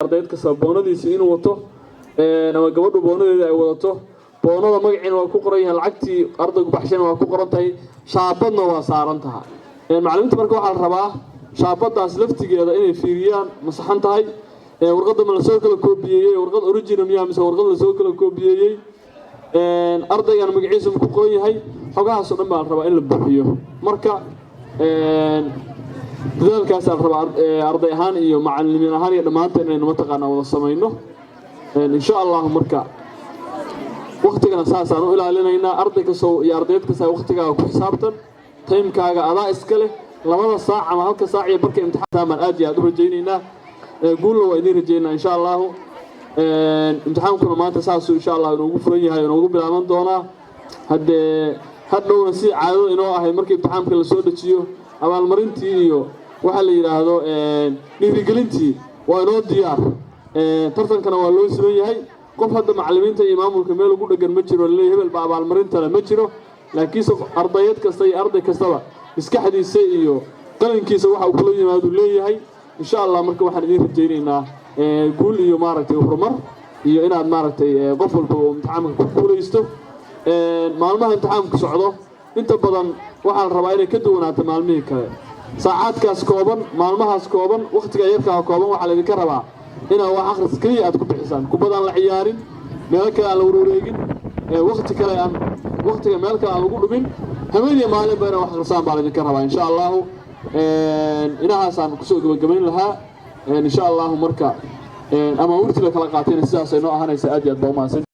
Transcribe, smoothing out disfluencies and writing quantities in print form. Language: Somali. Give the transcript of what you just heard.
ardayda sababonadiisa inuu wato ama gabadhu boonadeeda ay wadato boonada magaciina waa ku qoran yahay lacagtii ardaygu baxshan waa ku qoran tahay shaabadna waa saaran tahay macallimiinta marka waxa la rabaa shaabadaas laftigeeda inay fiiriyaan masaxan tahay warqadda ma la soo kala koobiyay warqad original miyaa mise warqad la soo kala koobiyay ardaygan magaciisa ku qoran yahay xogahaas oo dhan baa la rabaa in la buuxiyo marka dadaalkaas la rabaa arday ahaan iyo macallimiin ahaan iyo dhamaanteen inaynu mataqaanaa wada sameeyno insha Allah marka waqtigan asaasaan u ilaalinaynaa arday kasoo iyo ardayd kasta waqtigaaga ku xisaabtan timekaaga adaa iska leh labada saac ama halka saac iyo barka imtixaanka aad iyo aad u rajaynaynaa guul waa idin rajaynaa insha Allah imtixaankuna maanta saasuu insha Allah inuu furan yahay inuu ugu bilaaban doonaa hadhowna si caado inoo ahay markii imtixaanka la soo dhajiyo abaalmarintii iyo waxa la yiraahdo dhiirigelintii waa inoo diyaar tartankana waa loo siman yahay qof hadda macallimiinta iyo maamulka meel ugu dhagan ma jiro leeyahay hebel baa abaalmarinta ma jiro laakiin ardayad kasta iyo arday kastaba iskaxdiisa iyo qalinkiisa waxa uu kula yimaado leeyahay insha Allah marka waxaan idin rajaynaynaa guul iyo maaragtay horumar iyo inaad maaragtay qof walba oo imtixaanka ku guuleysto maalmaha imtixaanku socdo inta badan waxa la rabaa inay ka duwanaato maalmihii kale saacadkaas kooban maalmahaas kooban waqtiga yarka kooban waxa la idin ka rabaa inaa wax akhris kaliya aad ku bixisaan kubadaan la ciyaarin meel kale aan la wareegin waqti kale aan waqtiga meel kale aan lagu dhumin habeen maalin baa wax akhrisaan baa la idin ka rabaa insha Allah inahaasaan ku soo gabagabayn lahaa insha Allah marka ama waqti la kala qaatayna sidaas ay noo ahaanaysa aad iyo aad baa u mahadsan